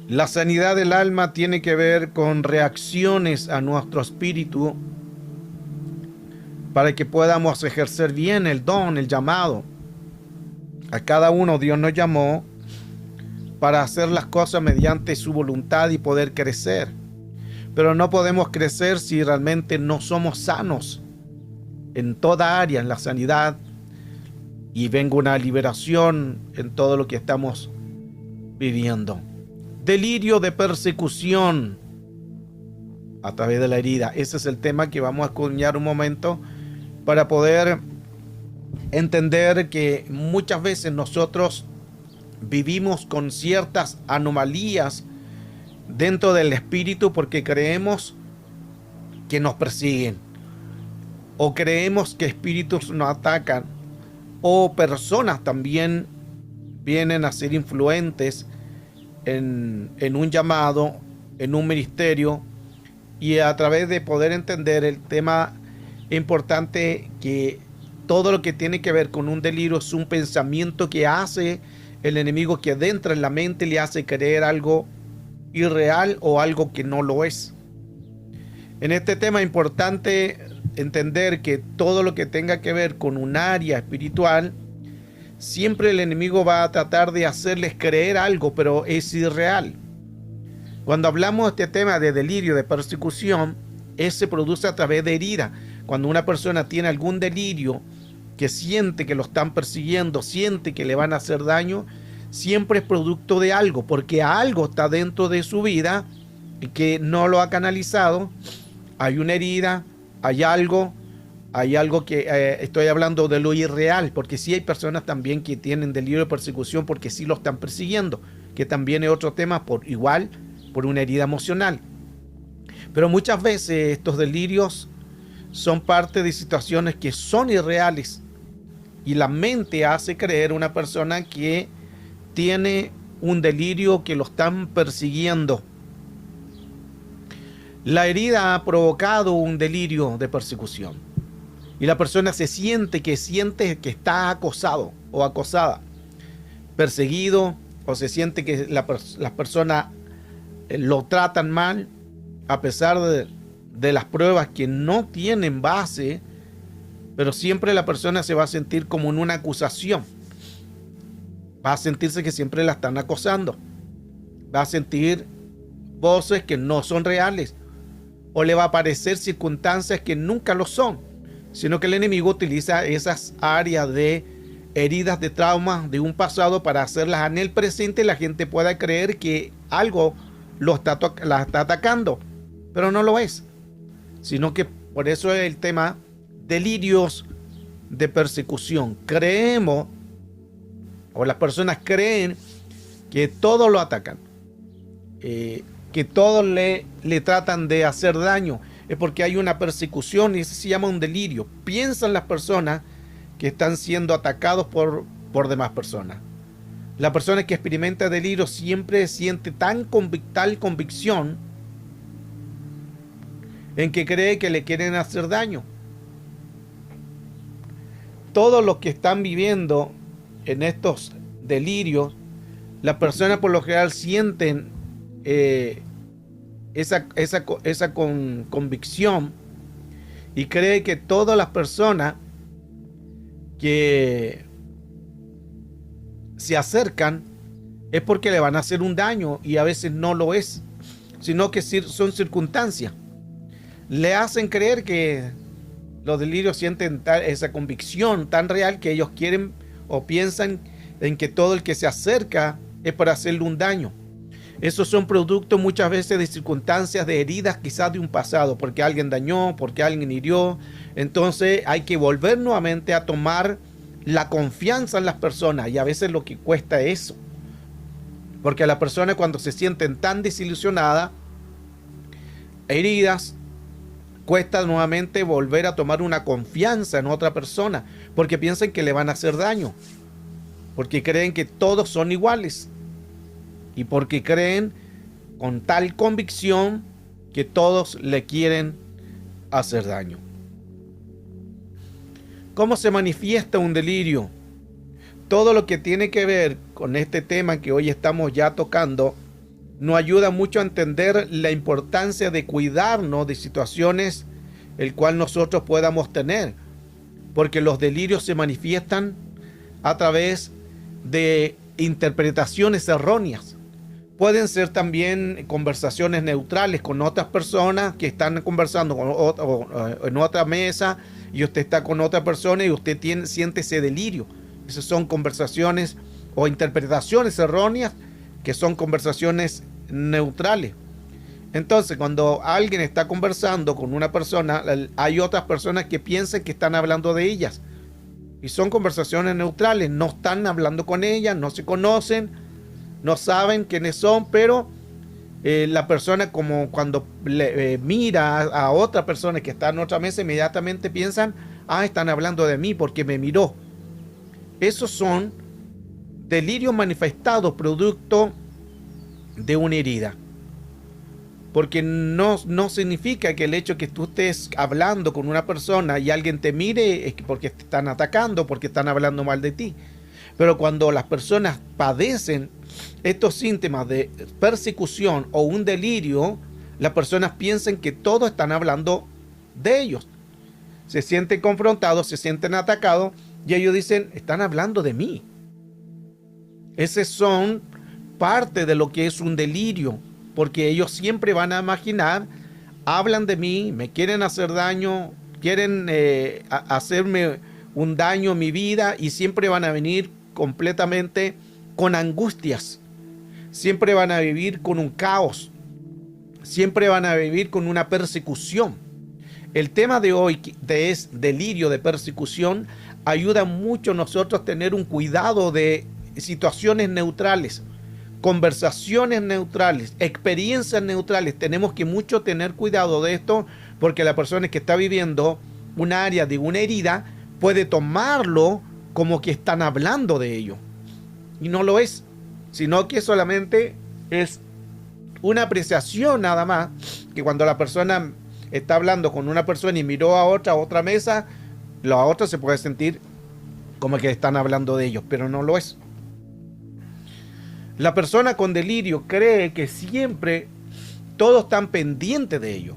La sanidad del alma tiene que ver con reacciones a nuestro espíritu para que podamos ejercer bien el don, el llamado. A cada uno Dios nos llamó para hacer las cosas mediante su voluntad y poder crecer. Pero no podemos crecer si realmente no somos sanos en toda área, en la sanidad, y venga una liberación en todo lo que estamos viviendo. Delirio de persecución a través de la herida. Ese es el tema que vamos a escudriñar un momento para poder entender que muchas veces nosotros vivimos con ciertas anomalías dentro del espíritu porque creemos que nos persiguen, o creemos que espíritus nos atacan, o personas también vienen a ser influentes en un llamado, en un ministerio, y a través de poder entender el tema importante que todo lo que tiene que ver con un delirio es un pensamiento que hace el enemigo, que adentra en la mente, le hace creer algo irreal o algo que no lo es. En este tema es importante entender que todo lo que tenga que ver con un área espiritual, siempre el enemigo va a tratar de hacerles creer algo, pero es irreal. Cuando hablamos de este tema de delirio, de persecución, se produce a través de herida. Cuando una persona tiene algún delirio, que siente que lo están persiguiendo, siente que le van a hacer daño, siempre es producto de algo, porque algo está dentro de su vida y que no lo ha canalizado. Hay una herida, hay algo que estoy hablando de lo irreal, porque sí hay personas también que tienen delirio de persecución porque sí lo están persiguiendo, que también es otro tema por una herida emocional. Pero muchas veces estos delirios son parte de situaciones que son irreales y la mente hace creer a una persona que tiene un delirio, que lo están persiguiendo. La herida ha provocado un delirio de persecución y la persona siente que está acosado o acosada, perseguido, o se siente que las personas lo tratan mal a pesar de las pruebas que no tienen base, pero siempre la persona se va a sentir como en una acusación. Va a sentirse que siempre la están acosando. Va a sentir voces que no son reales, o le va a aparecer circunstancias que nunca lo son, sino que el enemigo utiliza esas áreas de heridas, de traumas de un pasado para hacerlas en el presente y la gente pueda creer que algo la está atacando, pero no lo es, sino que por eso es el tema delirios de persecución. Creemos, o las personas creen, que todo lo atacan, que todos le tratan de hacer daño. Es porque hay una persecución y eso se llama un delirio. Piensan las personas que están siendo atacados por demás personas. La persona que experimenta delirio siempre siente tal convicción en que cree que le quieren hacer daño. Todos los que están viviendo en estos delirios, las personas por lo general sienten esa convicción y cree que todas las personas que se acercan es porque le van a hacer un daño, y a veces no lo es, sino que son circunstancias. Le hacen creer que los delirios sienten esa convicción tan real que ellos quieren o piensan en que todo el que se acerca es para hacerle un daño. Esos son productos muchas veces de circunstancias, de heridas quizás de un pasado, porque alguien dañó, porque alguien hirió. Entonces hay que volver nuevamente a tomar la confianza en las personas, y a veces lo que cuesta es eso, porque a las personas cuando se sienten tan desilusionadas, heridas, cuesta nuevamente volver a tomar una confianza en otra persona, porque piensan que le van a hacer daño, porque creen que todos son iguales, y porque creen con tal convicción que todos le quieren hacer daño. ¿Cómo se manifiesta un delirio? Todo lo que tiene que ver con este tema que hoy estamos ya tocando nos ayuda mucho a entender la importancia de cuidarnos de situaciones el cual nosotros podamos tener, porque los delirios se manifiestan a través de interpretaciones erróneas. Pueden ser también conversaciones neutrales con otras personas que están conversando en otra mesa, y usted está con otra persona y usted siente ese delirio. Esas son conversaciones o interpretaciones erróneas que son conversaciones neutrales. Entonces, cuando alguien está conversando con una persona, hay otras personas que piensan que están hablando de ellas. Y son conversaciones neutrales, no están hablando con ellas, no se conocen, no saben quiénes son, pero la persona, como cuando mira a otra persona que está en otra mesa, inmediatamente piensan, están hablando de mí porque me miró. Esos son delirios manifestados producto de una herida. Porque no significa que el hecho que tú estés hablando con una persona y alguien te mire es porque te están atacando, porque están hablando mal de ti. Pero cuando las personas padecen estos síntomas de persecución o un delirio, las personas piensan que todos están hablando de ellos. Se sienten confrontados, se sienten atacados y ellos dicen, están hablando de mí. Esos son parte de lo que es un delirio, porque ellos siempre van a imaginar, hablan de mí, me quieren hacer daño, quieren hacerme un daño en mi vida, y siempre van a venir completamente con angustias, siempre van a vivir con un caos, siempre van a vivir con una persecución. El tema de hoy es delirio de persecución. Ayuda mucho a nosotros tener un cuidado de situaciones neutrales, conversaciones neutrales, experiencias neutrales. Tenemos que mucho tener cuidado de esto, porque la persona que está viviendo un área de una herida puede tomarlo como que están hablando de ello, y no lo es, sino que solamente es una apreciación nada más, que cuando la persona está hablando con una persona y miró a otra mesa, la otra se puede sentir como que están hablando de ellos, pero no lo es. La persona con delirio cree que siempre todos están pendientes de ello.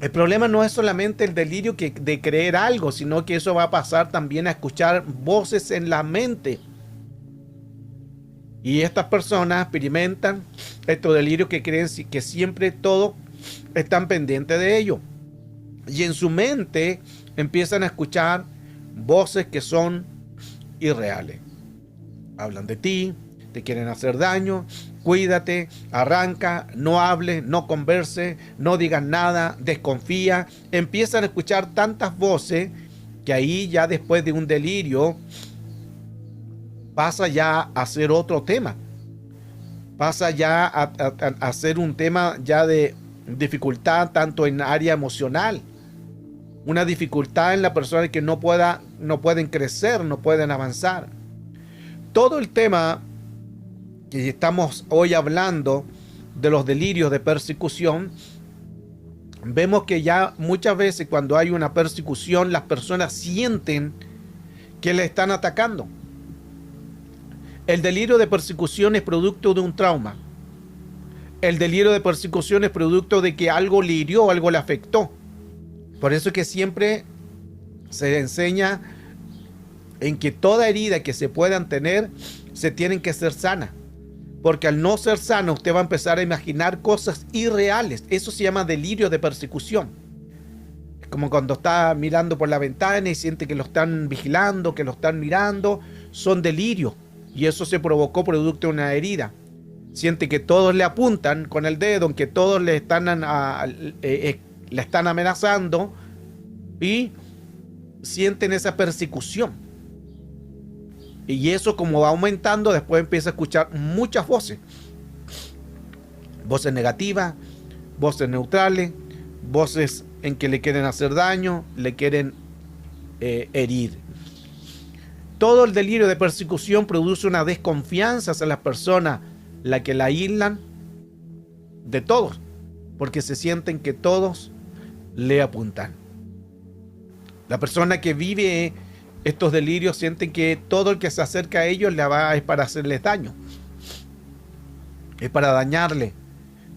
El problema no es solamente el delirio de creer algo, sino que eso va a pasar también a escuchar voces en la mente. Y estas personas experimentan estos delirios que creen que siempre todos están pendientes de ello. Y en su mente empiezan a escuchar voces que son irreales. Hablan de ti, te quieren hacer daño, cuídate, arranca, no hables, no converse, no digas nada, desconfía. Empiezan a escuchar tantas voces que ahí ya después de un delirio pasa ya a ser otro tema. Pasa ya a ser un tema ya de dificultad tanto en área emocional. Una dificultad en la persona que no pueden crecer, no pueden avanzar. Todo el tema que estamos hoy hablando de los delirios de persecución, vemos que ya muchas veces cuando hay una persecución, las personas sienten que le están atacando. El delirio de persecución es producto de un trauma. El delirio de persecución es producto de que algo le hirió, algo le afectó. Por eso es que siempre se enseña en que toda herida que se puedan tener, se tienen que ser sanas. Porque al no ser sana, usted va a empezar a imaginar cosas irreales. Eso se llama delirio de persecución. Es como cuando está mirando por la ventana y siente que lo están vigilando, que lo están mirando. Son delirios. Y eso se provocó producto de una herida. Siente que todos le apuntan con el dedo, que todos le están amenazando, y sienten esa persecución. Y eso, como va aumentando, después empieza a escuchar muchas voces. Voces negativas, voces neutrales, voces en que le quieren hacer daño, le quieren herir. Todo el delirio de persecución produce una desconfianza hacia las personas, la que la aíslan de todos, porque se sienten que todos le apuntan. La persona que vive estos delirios sienten que todo el que se acerca a ellos es para hacerles daño. es para dañarle,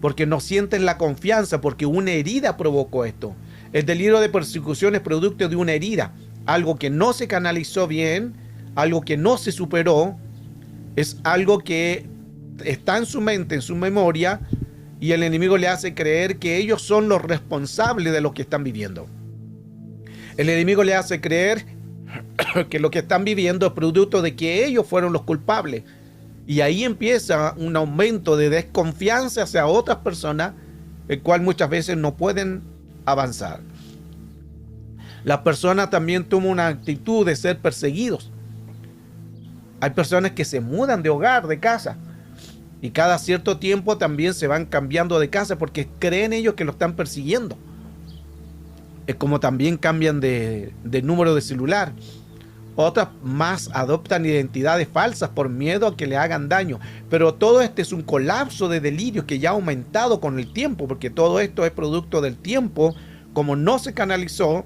porque no sienten la confianza, porque una herida provocó esto. El delirio de persecución es producto de una herida, algo que no se canalizó bien, algo que no se superó, es algo que está en su mente, en su memoria, y el enemigo le hace creer que ellos son los responsables de lo que están viviendo. El enemigo le hace creer que lo que están viviendo es producto de que ellos fueron los culpables. Y ahí empieza un aumento de desconfianza hacia otras personas, el cual muchas veces no pueden avanzar. Las personas también toman una actitud de ser perseguidos. Hay personas que se mudan de hogar, de casa, y cada cierto tiempo también se van cambiando de casa porque creen ellos que lo están persiguiendo. Es como también cambian de número de celular. Otras más adoptan identidades falsas por miedo a que le hagan daño. Pero todo este es un colapso de delirios que ya ha aumentado con el tiempo, porque todo esto es producto del tiempo, como no se canalizó,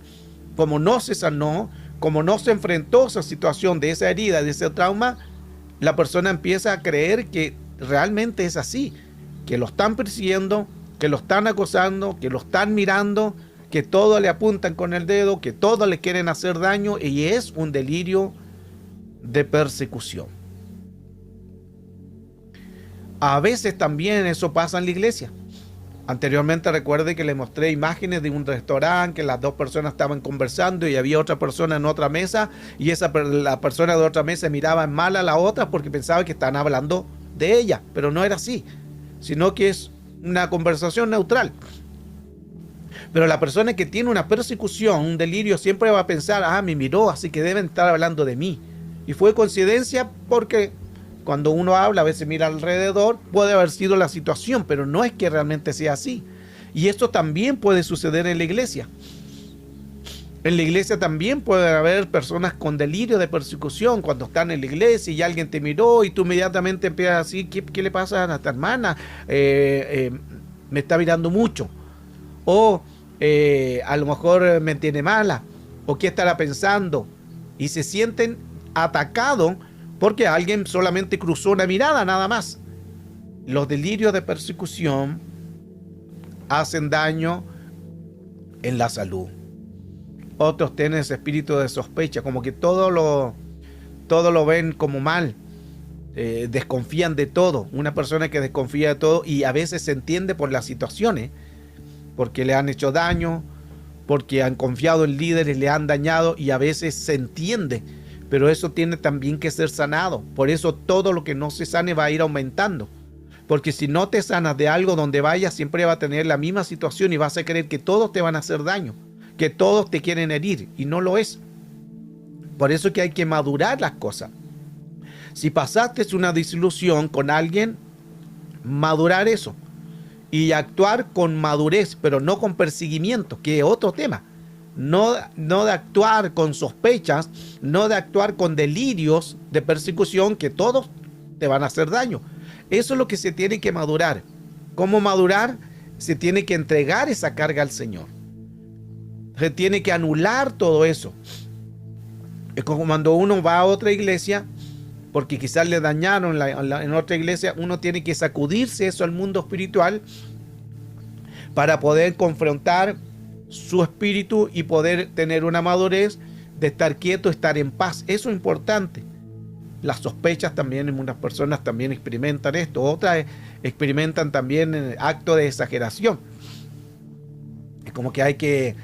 como no se sanó, como no se enfrentó a esa situación de esa herida, de ese trauma, la persona empieza a creer que realmente es así, que lo están persiguiendo, que lo están acosando, que lo están mirando, que todo le apuntan con el dedo, que todo le quieren hacer daño, y es un delirio de persecución. A veces también eso pasa en la iglesia. Anteriormente recuerde que le mostré imágenes de un restaurante que las dos personas estaban conversando y había otra persona en otra mesa, y la persona de otra mesa miraba mal a la otra porque pensaba que estaban hablando de ella, pero no era así, sino que es una conversación neutral. Pero la persona que tiene una persecución, un delirio, siempre va a pensar, me miró, así que deben estar hablando de mí. Y fue coincidencia porque cuando uno habla, a veces mira alrededor, puede haber sido la situación, pero no es que realmente sea así. Y esto también puede suceder en la iglesia. En la iglesia también puede haber personas con delirio de persecución cuando están en la iglesia y alguien te miró y tú inmediatamente empiezas a decir, ¿qué le pasa a esta hermana? Me está mirando mucho. O a lo mejor me tiene mala, o qué estará pensando, y se sienten atacados porque alguien solamente cruzó una mirada, nada más. Los delirios de persecución hacen daño en la salud. Otros tienen ese espíritu de sospecha, como que todo lo ven como mal, desconfían de todo. Una persona que desconfía de todo, y a veces se entiende por las situaciones, porque le han hecho daño, porque han confiado en líderes, le han dañado, y a veces se entiende, pero eso tiene también que ser sanado. Por eso todo lo que no se sane va a ir aumentando, porque si no te sanas de algo, donde vayas siempre va a tener la misma situación y vas a creer que todos te van a hacer daño, que todos te quieren herir, y no lo es. Por eso es que hay que madurar las cosas. Si pasaste una desilusión con alguien, madurar eso y actuar con madurez, pero no con perseguimiento, que es otro tema. No de actuar con sospechas, no de actuar con delirios de persecución, que todos te van a hacer daño. Eso es lo que se tiene que madurar. ¿Cómo madurar? Se tiene que entregar esa carga al Señor. Se tiene que anular todo eso. Es como cuando uno va a otra iglesia, porque quizás le dañaron en otra iglesia, uno tiene que sacudirse eso al mundo espiritual para poder confrontar su espíritu y poder tener una madurez de estar quieto, estar en paz. Eso es importante. Las sospechas también, en unas personas también experimentan esto, otras experimentan también actos de exageración. Es como que hay que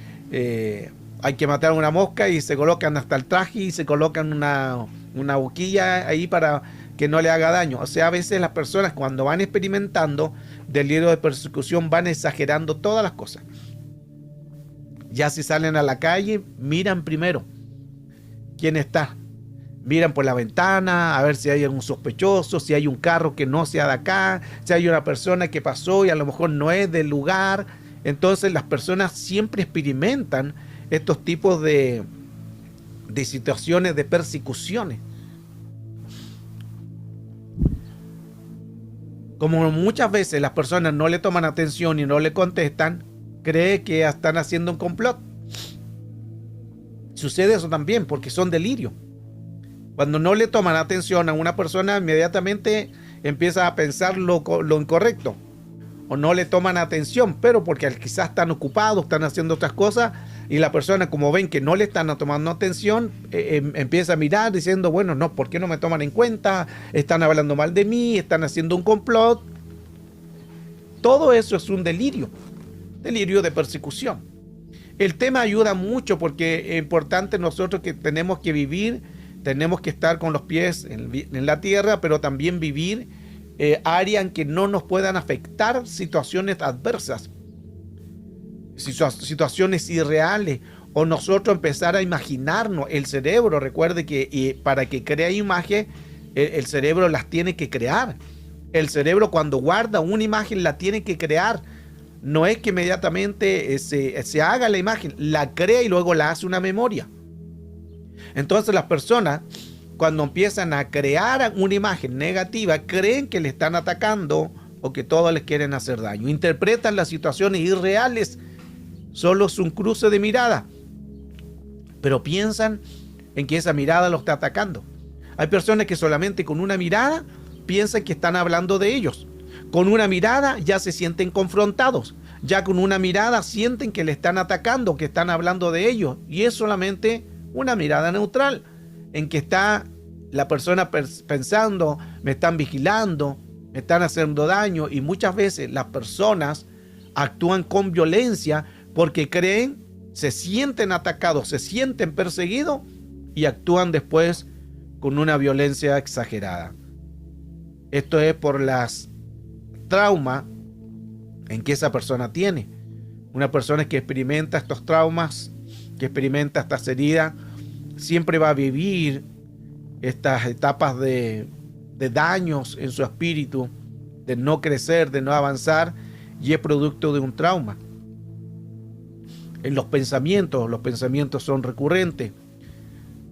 matar una mosca y se colocan hasta el traje y se colocan una boquilla ahí para que no le haga daño. O sea, a veces las personas, cuando van experimentando delirio de persecución, van exagerando todas las cosas. Ya si salen a la calle, miran primero quién está. Miran por la ventana a ver si hay algún sospechoso, si hay un carro que no sea de acá, si hay una persona que pasó y a lo mejor no es del lugar. Entonces las personas siempre experimentan estos tipos de situaciones de persecuciones. Como muchas veces las personas no le toman atención y no le contestan, cree que están haciendo un complot. Sucede eso también porque son delirios. Cuando no le toman atención a una persona, inmediatamente empiezan a pensar lo incorrecto o no le toman atención, pero porque quizás están ocupados, están haciendo otras cosas y la persona, como ven que no le están tomando atención, empieza a mirar diciendo, bueno, no, ¿por qué no me toman en cuenta? Están hablando mal de mí, están haciendo un complot. Todo eso es un delirio de persecución. El tema ayuda mucho porque es importante nosotros que tenemos que vivir, tenemos que estar con los pies en la tierra, pero también vivir áreas en que no nos puedan afectar situaciones adversas, situaciones irreales, o nosotros empezar a imaginarnos. El cerebro, recuerde que para que crea imagen, el cerebro las tiene que crear. El cerebro, cuando guarda una imagen, la tiene que crear. No es que inmediatamente se haga la imagen, la crea y luego la hace una memoria. Entonces las personas, cuando empiezan a crear una imagen negativa, creen que le están atacando o que todos les quieren hacer daño. Interpretan las situaciones irreales, solo es un cruce de mirada, pero piensan en que esa mirada los está atacando. Hay personas que solamente con una mirada piensan que están hablando de ellos. Con una mirada ya se sienten confrontados. Ya con una mirada sienten que le están atacando, que están hablando de ellos. Y es solamente una mirada neutral, en que está la persona pensando, me están vigilando, me están haciendo daño. Y muchas veces las personas actúan con violencia porque creen, se sienten atacados, se sienten perseguidos y actúan después con una violencia exagerada. Esto es por las traumas en que esa persona tiene. Una persona que experimenta estos traumas, que experimenta estas heridas, siempre va a vivir estas etapas de daños en su espíritu, de no crecer, de no avanzar, y es producto de un trauma. En los pensamientos son recurrentes.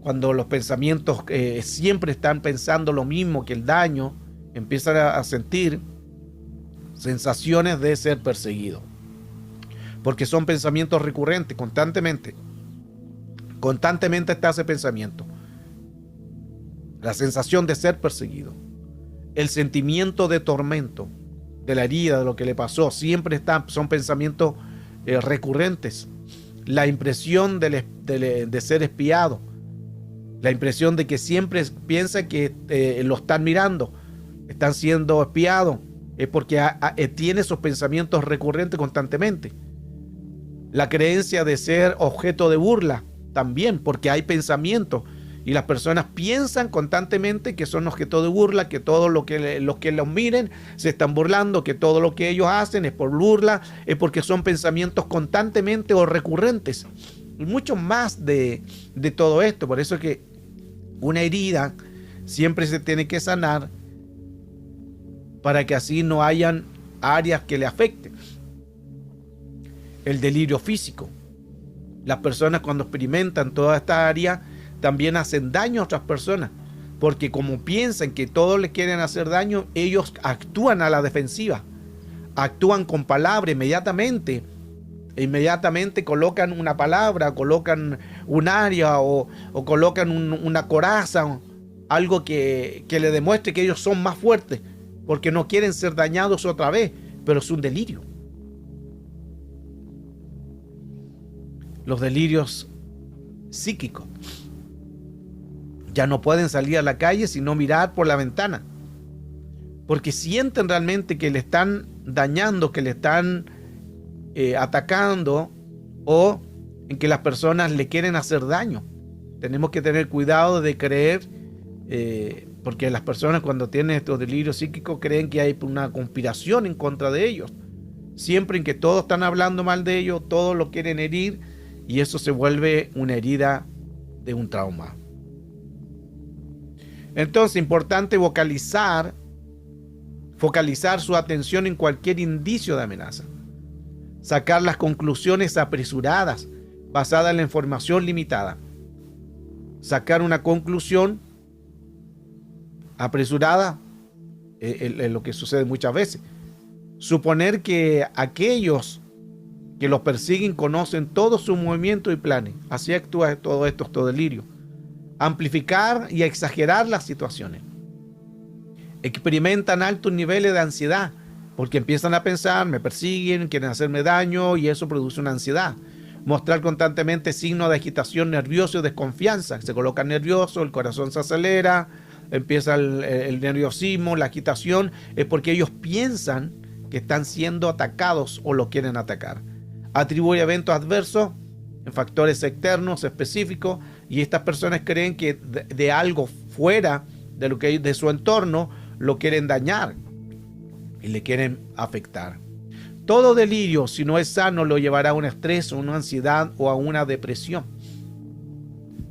Cuando los pensamientos siempre están pensando lo mismo que el daño, empiezan a sentir sensaciones de ser perseguido, porque son pensamientos recurrentes, constantemente está ese pensamiento, la sensación de ser perseguido, el sentimiento de tormento, de la herida, de lo que le pasó, siempre son pensamientos recurrentes, la impresión de ser espiado, la impresión de que siempre piensa que lo están mirando, están siendo espiados. Es porque tiene esos pensamientos recurrentes constantemente. La creencia de ser objeto de burla también, porque hay pensamientos y las personas piensan constantemente que son objeto de burla, que todo los que los miren se están burlando, que todo lo que ellos hacen es por burla, es porque son pensamientos constantemente o recurrentes. Y mucho más de todo esto. Por eso es que una herida siempre se tiene que sanar, para que así no hayan áreas que le afecten. El delirio físico. Las personas, cuando experimentan toda esta área, también hacen daño a otras personas, porque como piensan que todos les quieren hacer daño, ellos actúan a la defensiva, actúan con palabra inmediatamente colocan una palabra, colocan un área o colocan una coraza, algo que le demuestre que ellos son más fuertes, porque no quieren ser dañados otra vez, pero es un delirio. Los delirios psíquicos. Ya no pueden salir a la calle sino mirar por la ventana, porque sienten realmente que le están dañando, que le están atacando, o en que las personas le quieren hacer daño. Tenemos que tener cuidado de creer, porque las personas, cuando tienen estos delirios psíquicos, creen que hay una conspiración en contra de ellos. Siempre en que todos están hablando mal de ellos, todos lo quieren herir, y eso se vuelve una herida de un trauma. Entonces, importante focalizar su atención en cualquier indicio de amenaza. Sacar las conclusiones apresuradas, basadas en la información limitada. Sacar una conclusión apresurada es lo que sucede muchas veces. Suponer que aquellos que los persiguen conocen todos sus movimientos y planes. Así actúa todo esto, delirio. Amplificar y exagerar las situaciones. experimentan altos niveles de ansiedad, porque empiezan a pensar, me persiguen, quieren hacerme daño, y eso produce una ansiedad. Mostrar constantemente signos de agitación, nervioso y desconfianza. Se colocan nerviosos, el corazón se acelera, empieza el nerviosismo, la agitación, es porque ellos piensan que están siendo atacados o lo quieren atacar. Atribuye eventos adversos en factores externos específicos, y estas personas creen que de algo fuera de lo que de su entorno lo quieren dañar y le quieren afectar. Todo delirio, si no es sano, lo llevará a un estrés, a una ansiedad o a una depresión.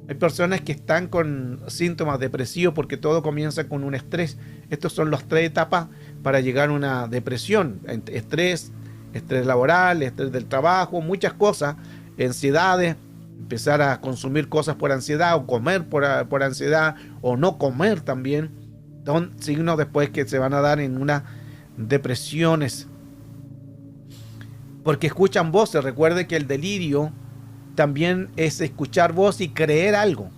Hay personas que están con síntomas depresivos porque todo comienza con un estrés. Estas son las 3 etapas para llegar a una depresión. Estrés laboral, estrés del trabajo, muchas cosas, ansiedades, empezar a consumir cosas por ansiedad o comer por ansiedad o no comer también. Son signos después que se van a dar en unas depresiones. Porque escuchan voces. Recuerde que el delirio también es escuchar voz y creer algo.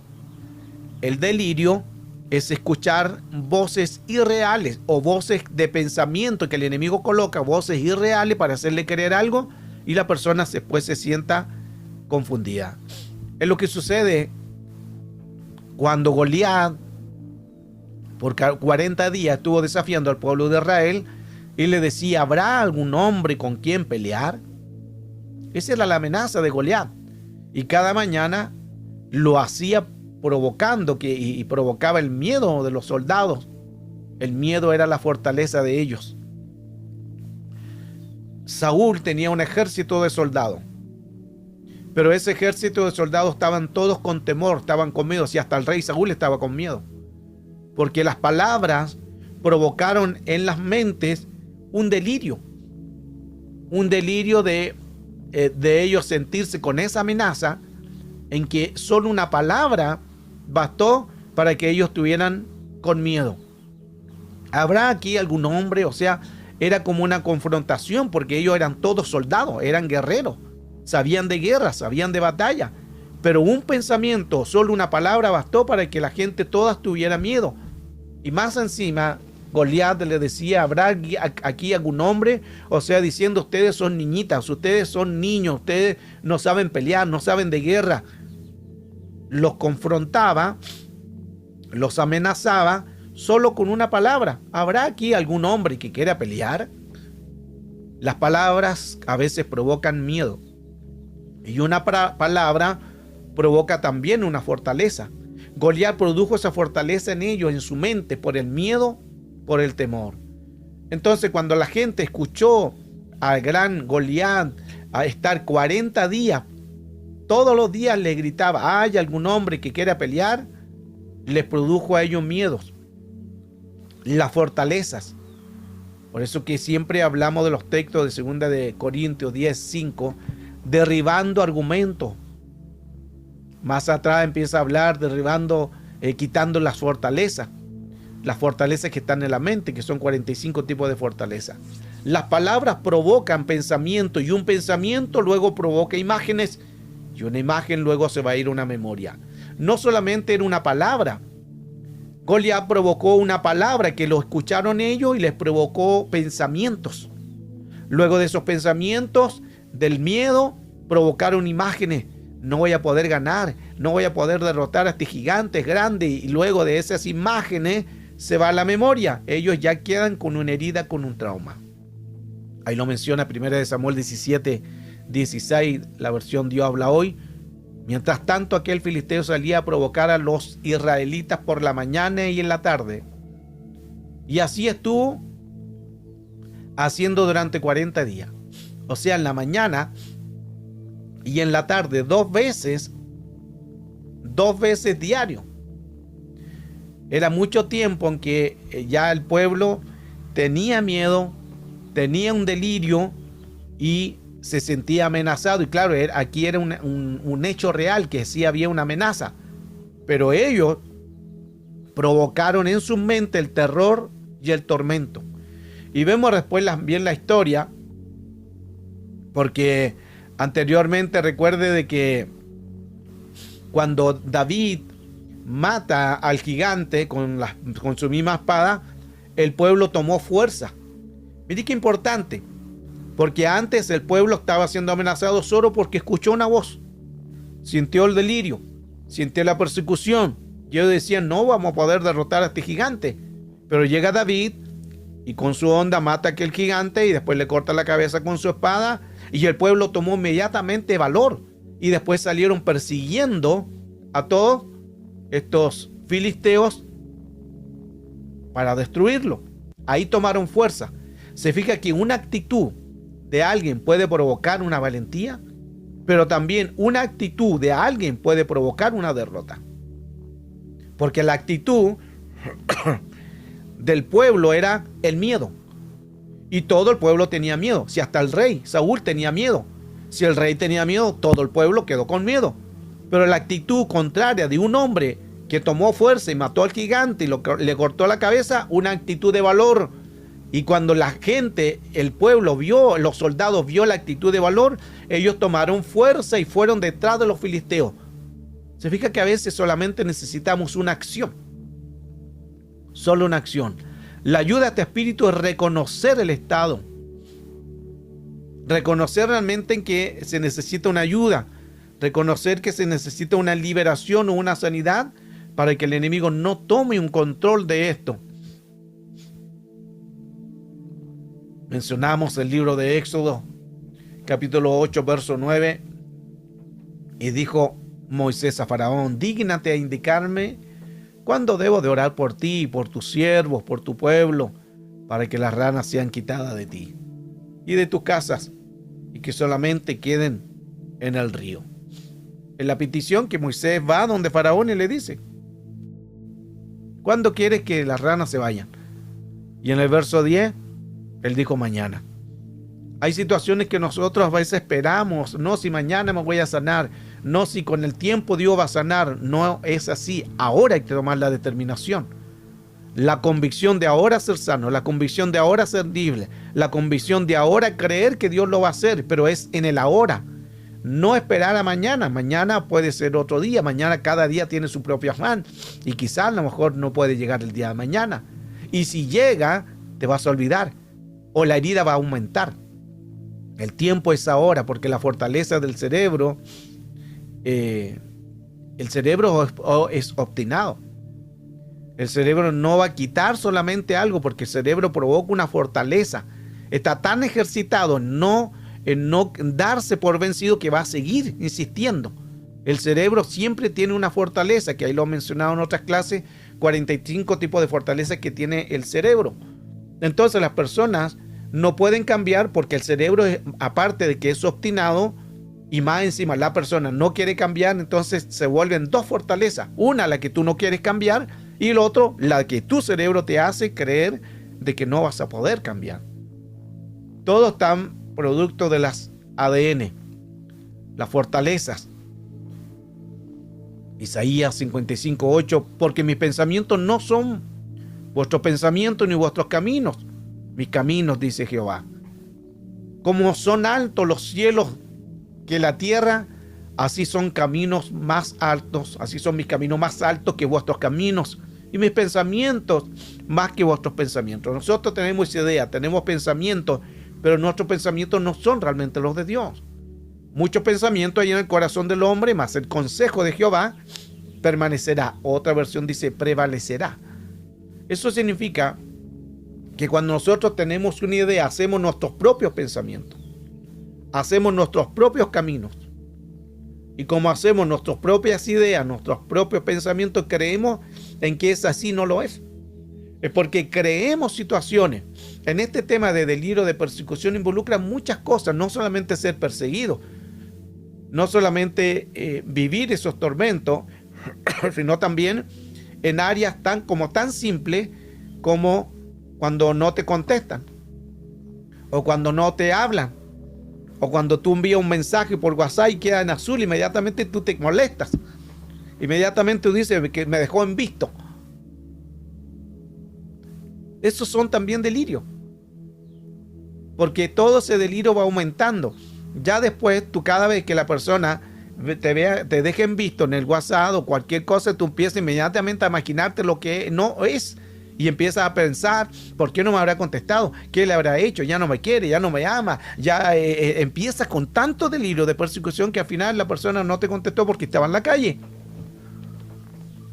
El delirio es escuchar voces irreales o voces de pensamiento que el enemigo coloca, voces irreales para hacerle creer algo, y la persona después se sienta confundida. Es lo que sucede cuando Goliat por 40 días estuvo desafiando al pueblo de Israel y le decía, ¿habrá algún hombre con quien pelear? Esa era la amenaza de Goliat. Y cada mañana lo hacía provocando y provocaba el miedo de los soldados. El miedo era la fortaleza de ellos. Saúl tenía un ejército de soldados, pero ese ejército de soldados estaban todos con temor, estaban con miedo, y hasta el rey Saúl estaba con miedo, porque las palabras provocaron en las mentes un delirio de ellos sentirse con esa amenaza, en que solo una palabra bastó para que ellos estuvieran con miedo. ¿Habrá aquí algún hombre? O sea, era como una confrontación, porque ellos eran todos soldados, eran guerreros, sabían de guerra, sabían de batalla, pero un pensamiento, solo una palabra bastó para que la gente toda tuviera miedo. Y más encima, Goliat le decía, ¿habrá aquí algún hombre? O sea, diciendo, ustedes son niñitas, ustedes son niños, ustedes no saben pelear, no saben de guerra. Los confrontaba, los amenazaba solo con una palabra. ¿Habrá aquí algún hombre que quiera pelear? Las palabras a veces provocan miedo, y una palabra provoca también una fortaleza. Goliat produjo esa fortaleza en ellos, en su mente, por el miedo, por el temor. Entonces, cuando la gente escuchó al gran Goliat a estar 40 días, todos los días le gritaba, ¿hay algún hombre que quiera pelear? Les produjo a ellos miedos, las fortalezas. Por eso que siempre hablamos de los textos de 2 de Corintios 10:5, derribando argumentos. Más atrás empieza a hablar derribando, quitando las fortalezas que están en la mente, que son 45 tipos de fortaleza. Las palabras provocan pensamiento, y un pensamiento luego provoca imágenes, y una imagen luego se va a ir a una memoria. No solamente era una palabra. Goliat provocó una palabra que lo escucharon ellos y les provocó pensamientos. Luego de esos pensamientos del miedo provocaron imágenes. No voy a poder ganar, no voy a poder derrotar a este gigante grande, y luego de esas imágenes se va a la memoria. Ellos ya quedan con una herida, con un trauma. Ahí lo menciona 1 Samuel 17:16, la versión Dios habla hoy. Mientras tanto, aquel filisteo salía a provocar a los israelitas por la mañana y en la tarde. Y así estuvo haciendo durante 40 días. O sea, en la mañana y en la tarde, 2 veces diario. Era mucho tiempo en que ya el pueblo tenía miedo, tenía un delirio y se sentía amenazado. Y claro, aquí era un hecho real, que sí había una amenaza, pero ellos provocaron en su mente el terror y el tormento. Y vemos después bien la historia, porque anteriormente recuerde de que cuando David mata al gigante con su misma espada, el pueblo tomó fuerza. Mire qué importante, porque antes el pueblo estaba siendo amenazado solo porque escuchó una voz, sintió el delirio, sintió la persecución. Y ellos decían, no vamos a poder derrotar a este gigante. Pero llega David y con su onda mata a aquel gigante y después le corta la cabeza con su espada, y el pueblo tomó inmediatamente valor y después salieron persiguiendo a todos estos filisteos para destruirlo. Ahí tomaron fuerza. Se fija que una actitud de alguien puede provocar una valentía, pero también una actitud de alguien puede provocar una derrota. Porque la actitud del pueblo era el miedo. Y todo el pueblo tenía miedo. Si hasta el rey Saúl tenía miedo. Si el rey tenía miedo, todo el pueblo quedó con miedo. Pero la actitud contraria de un hombre que tomó fuerza y mató al gigante y le cortó la cabeza, una actitud de valor. Y cuando la gente, el pueblo vio, los soldados vio la actitud de valor, ellos tomaron fuerza y fueron detrás de los filisteos. Se fija que a veces solamente necesitamos una acción. Solo una acción. La ayuda a este espíritu es reconocer el estado. Reconocer realmente en que se necesita una ayuda. Reconocer que se necesita una liberación o una sanidad para que el enemigo no tome un control de esto. Mencionamos el libro de Éxodo, capítulo 8, verso 9. Y dijo Moisés a Faraón, dígnate a indicarme cuándo debo de orar por ti, por tus siervos, por tu pueblo, para que las ranas sean quitadas de ti y de tus casas, y que solamente queden en el río. En la petición que Moisés va donde Faraón y le dice, ¿cuándo quieres que las ranas se vayan? Y en el verso 10, él dijo mañana. Hay situaciones que nosotros a veces esperamos, no si mañana me voy a sanar, no si con el tiempo Dios va a sanar, no es así. Ahora hay que tomar la determinación. La convicción de ahora ser sano, la convicción de ahora ser libre, la convicción de ahora creer que Dios lo va a hacer, pero es en el ahora. No esperar a mañana. Mañana puede ser otro día. Mañana cada día tiene su propio afán. Y quizás a lo mejor no puede llegar el día de mañana. Y si llega, te vas a olvidar. O la herida va a aumentar. El tiempo es ahora, porque la fortaleza del cerebro, el cerebro es obstinado. El cerebro no va a quitar solamente algo, porque el cerebro provoca una fortaleza. Está tan ejercitado en no darse por vencido que va a seguir insistiendo. El cerebro siempre tiene una fortaleza, que ahí lo he mencionado en otras clases, 45 tipos de fortalezas que tiene el cerebro. Entonces las personas no pueden cambiar porque el cerebro, aparte de que es obstinado, y más encima la persona no quiere cambiar, entonces se vuelven dos fortalezas. Una, la que tú no quieres cambiar, y el otro, la que tu cerebro te hace creer de que no vas a poder cambiar. Todos están producto de las ADN, las fortalezas. Isaías 55:8, porque mis pensamientos no son vuestros pensamientos ni vuestros caminos. Mis caminos, dice Jehová. Como son altos los cielos que la tierra, así son caminos más altos, así son mis caminos más altos que vuestros caminos, y mis pensamientos más que vuestros pensamientos. Nosotros tenemos esa idea, tenemos pensamientos, pero nuestros pensamientos no son realmente los de Dios. Muchos pensamientos hay en el corazón del hombre, mas el consejo de Jehová permanecerá. Otra versión dice prevalecerá. Eso significa que cuando nosotros tenemos una idea, hacemos nuestros propios pensamientos, hacemos nuestros propios caminos. Y como hacemos nuestras propias ideas, nuestros propios pensamientos, creemos en que es así, no lo es. Es porque creemos situaciones. En este tema de delirio, de persecución, involucra muchas cosas, no solamente ser perseguido, no solamente vivir esos tormentos, sino también en áreas tan simples como cuando no te contestan, o cuando no te hablan, o cuando tú envías un mensaje por WhatsApp y queda en azul, inmediatamente tú te molestas. Inmediatamente tú dices que me dejó en visto. Esos son también delirios. Porque todo ese delirio va aumentando. Ya después, tú cada vez que la persona te deje en visto en el WhatsApp o cualquier cosa, tú empiezas inmediatamente a imaginarte lo que no es. Y empiezas a pensar, ¿por qué no me habrá contestado? ¿Qué le habrá hecho? Ya no me quiere, ya no me ama. Ya empiezas con tanto delirio de persecución que al final la persona no te contestó porque estaba en la calle.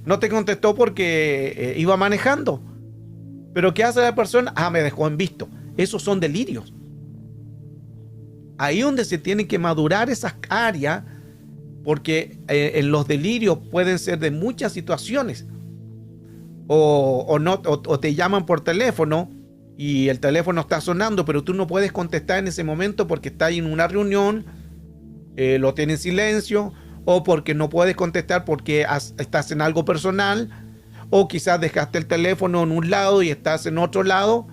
No te contestó porque iba manejando. Pero ¿qué hace la persona? Ah, me dejó en visto. Esos son delirios. Ahí donde se tienen que madurar esas áreas, porque en los delirios pueden ser de muchas situaciones. O te llaman por teléfono y el teléfono está sonando, pero tú no puedes contestar en ese momento porque estás en una reunión, lo tienes en silencio, o porque no puedes contestar porque estás en algo personal, o quizás dejaste el teléfono en un lado y estás en otro lado.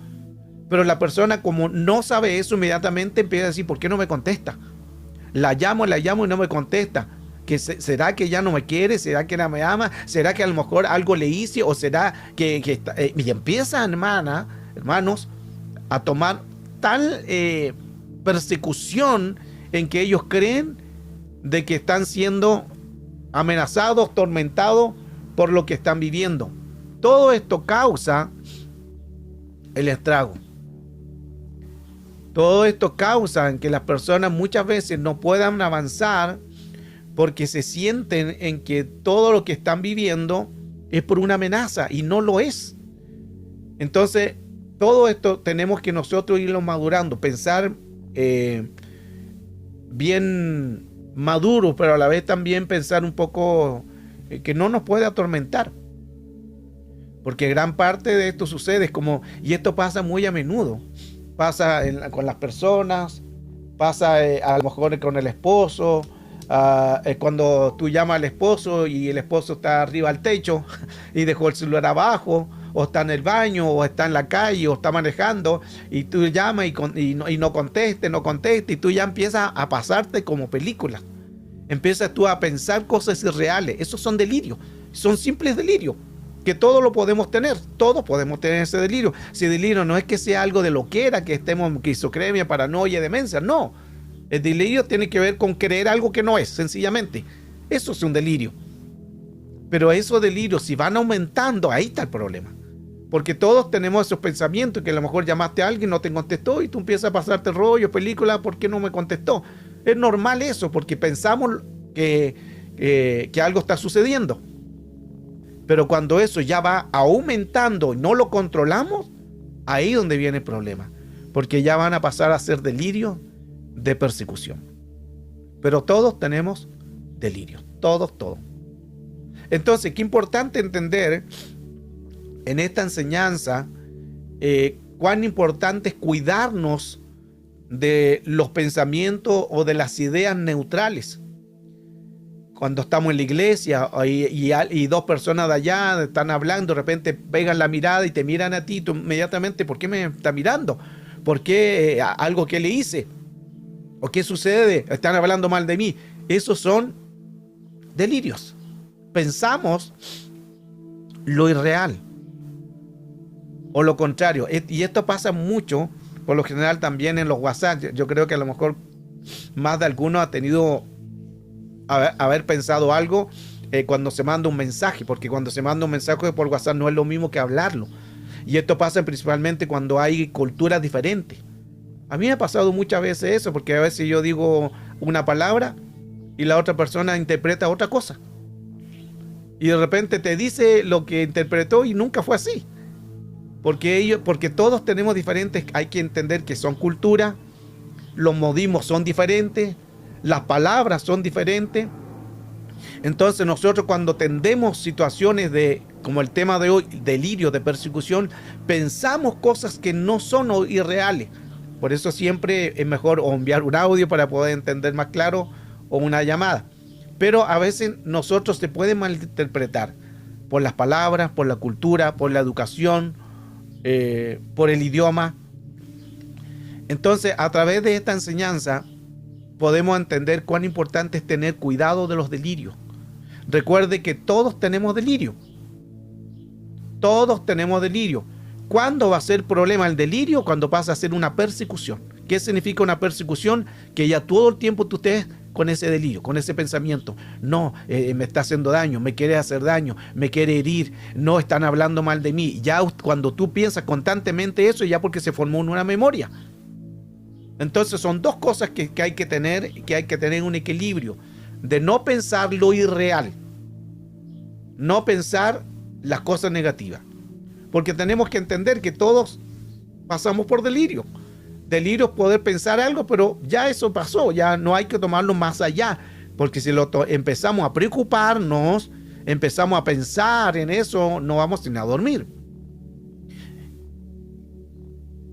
Pero la persona, como no sabe eso, inmediatamente empieza a decir, ¿por qué no me contesta? La llamo y no me contesta. ¿Será que ya no me quiere? ¿Será que no me ama? ¿Será que a lo mejor algo le hice? ¿O será que está, y empiezan, hermanos, a tomar tal persecución en que ellos creen de que están siendo amenazados, tormentados por lo que están viviendo. Todo esto causa el estrago. Todo esto causa que las personas muchas veces no puedan avanzar porque se sienten en que todo lo que están viviendo es por una amenaza y no lo es. Entonces, todo esto tenemos que nosotros irlo madurando, pensar bien maduro, pero a la vez también pensar un poco que no nos puede atormentar. Porque gran parte de esto sucede y esto pasa muy a menudo. Pasa con las personas, pasa a lo mejor con el esposo, cuando tú llamas al esposo y el esposo está arriba al techo y dejó el celular abajo, o está en el baño, o está en la calle, o está manejando, y tú llamas y no conteste, y tú ya empiezas a pasarte como película. Empiezas tú a pensar cosas irreales. Esos son delirios, son simples delirios. Que todos lo podemos tener ese delirio. Si delirio no es que sea algo de loquera, que estemos en esquizofrenia, paranoia, demencia, no. El delirio tiene que ver con creer algo que no es, sencillamente. Eso es un delirio. Pero esos delirios, si van aumentando, ahí está el problema. Porque todos tenemos esos pensamientos que a lo mejor llamaste a alguien, no te contestó y tú empiezas a pasarte rollo, película, ¿por qué no me contestó? Es normal eso, porque pensamos que algo está sucediendo. Pero cuando eso ya va aumentando y no lo controlamos, ahí es donde viene el problema. Porque ya van a pasar a ser delirios de persecución. Pero todos tenemos delirios. Todos. Entonces, qué importante entender en esta enseñanza cuán importante es cuidarnos de los pensamientos o de las ideas neutrales. Cuando estamos en la iglesia y dos personas de allá están hablando, de repente pegan la mirada y te miran a ti, tú inmediatamente, ¿por qué me está mirando? ¿Por qué algo que le hice? ¿O qué sucede? Están hablando mal de mí. Esos son delirios. Pensamos lo irreal o lo contrario. Y esto pasa mucho, por lo general también en los WhatsApp. Yo creo que a lo mejor más de alguno ha tenido haber pensado algo cuando se manda un mensaje, porque cuando se manda un mensaje por WhatsApp no es lo mismo que hablarlo. Y esto pasa principalmente cuando hay culturas diferentes. A mí me ha pasado muchas veces eso, porque a veces yo digo una palabra y la otra persona interpreta otra cosa. Y de repente te dice lo que interpretó y nunca fue así. Porque todos tenemos diferentes, hay que entender que son culturas, los modismos son diferentes, las palabras son diferentes. Entonces nosotros cuando tendemos situaciones como el tema de hoy, delirio, de persecución, pensamos cosas que no son irreales. Por eso siempre es mejor o enviar un audio para poder entender más claro o una llamada. Pero a veces nosotros se puede malinterpretar por las palabras, por la cultura, por la educación, por el idioma. Entonces, a través de esta enseñanza podemos entender cuán importante es tener cuidado de los delirios. Recuerde que todos tenemos delirio. Todos tenemos delirio. ¿Cuándo va a ser problema el delirio? Cuando pasa a ser una persecución. ¿Qué significa una persecución? Que ya todo el tiempo tú estés con ese delirio, con ese pensamiento. No, me está haciendo daño, me quiere hacer daño, me quiere herir, no están hablando mal de mí. Ya cuando tú piensas constantemente eso, ya porque se formó una memoria. Entonces son dos cosas que hay que tener un equilibrio, de no pensar lo irreal, no pensar las cosas negativas, porque tenemos que entender que todos pasamos por delirio. Delirio es poder pensar algo, pero ya eso pasó, ya no hay que tomarlo más allá, porque si empezamos a preocuparnos, empezamos a pensar en eso, no vamos ni a dormir.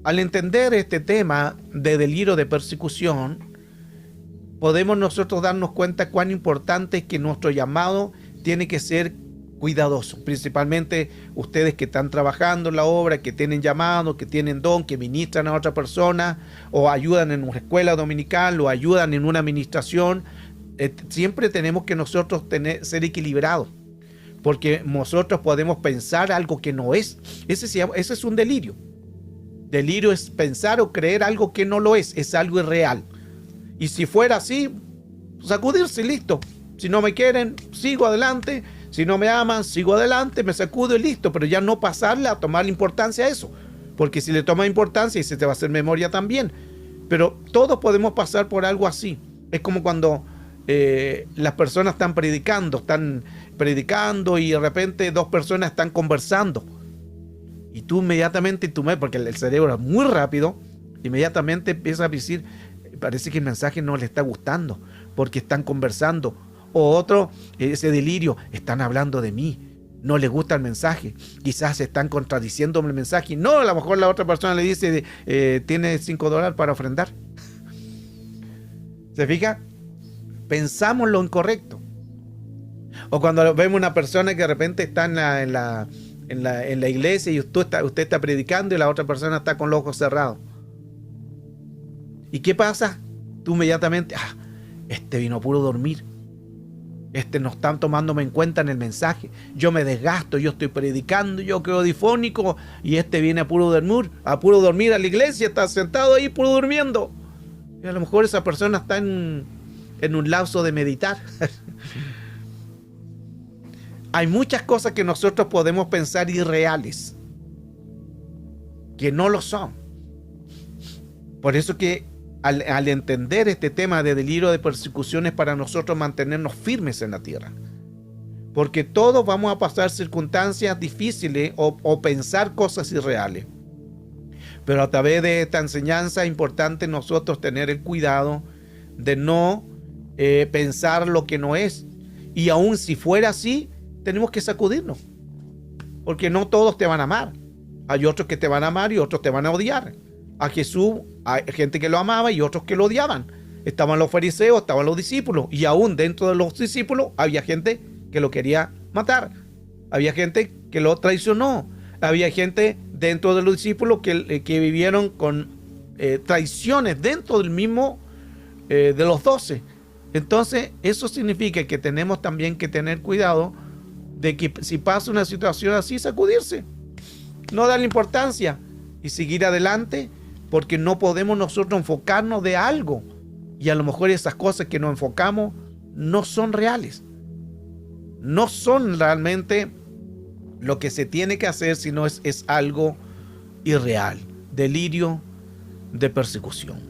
Al entender este tema de delirio de persecución, podemos nosotros darnos cuenta cuán importante es que nuestro llamado tiene que ser cuidadoso, principalmente ustedes que están trabajando en la obra, que tienen llamado, que tienen don, que ministran a otra persona, o ayudan en una escuela dominical, o ayudan en una administración. Siempre tenemos que nosotros ser equilibrados, porque nosotros podemos pensar algo que no es. Ese es un delirio. Delirio es pensar o creer algo que no lo es algo irreal. Y si fuera así, sacudirse y listo. Si no me quieren, sigo adelante. Si no me aman, sigo adelante, me sacudo y listo. Pero ya no pasarle a tomarle importancia a eso. Porque si le tomas importancia, y se te va a hacer memoria también. Pero todos podemos pasar por algo así. Es como cuando las personas están predicando y de repente dos personas están conversando. Y tú inmediatamente, porque el cerebro es muy rápido, inmediatamente empiezas a decir, parece que el mensaje no le está gustando, porque están conversando. O otro, ese delirio, están hablando de mí, no les gusta el mensaje, quizás están contradiciendo el mensaje. No, a lo mejor la otra persona le dice, tiene $5 para ofrendar. ¿Se fija? Pensamos lo incorrecto. O cuando vemos una persona que de repente está en la iglesia y usted está predicando y la otra persona está con los ojos cerrados. ¿Y qué pasa? Tú inmediatamente, este vino a puro dormir. Este no está tomándome en cuenta en el mensaje. Yo me desgasto, yo estoy predicando, yo quedo difónico y este viene a puro dormir a la iglesia, está sentado ahí puro durmiendo. Y a lo mejor esa persona está en un lapso de meditar. Hay muchas cosas que nosotros podemos pensar irreales, que no lo son. Por eso que al entender este tema de delirio de persecución es para nosotros mantenernos firmes en la tierra. Porque todos vamos a pasar circunstancias difíciles o pensar cosas irreales. Pero a través de esta enseñanza es importante nosotros tener el cuidado de no pensar lo que no es. Y aun si fuera así, tenemos que sacudirnos, porque no todos te van a amar. Hay otros que te van a amar y otros te van a odiar. A Jesús hay gente que lo amaba y otros que lo odiaban. Estaban los fariseos, estaban los discípulos, y aún dentro de los discípulos había gente que lo quería matar. Había gente que lo traicionó. Había gente dentro de los discípulos que vivieron con traiciones dentro del mismo de los 12. Entonces eso significa que tenemos también que tener cuidado de que si pasa una situación así, sacudirse, no darle importancia y seguir adelante, porque no podemos nosotros enfocarnos de algo y a lo mejor esas cosas que nos enfocamos no son reales, no son realmente lo que se tiene que hacer, sino es algo irreal. Delirio de persecución.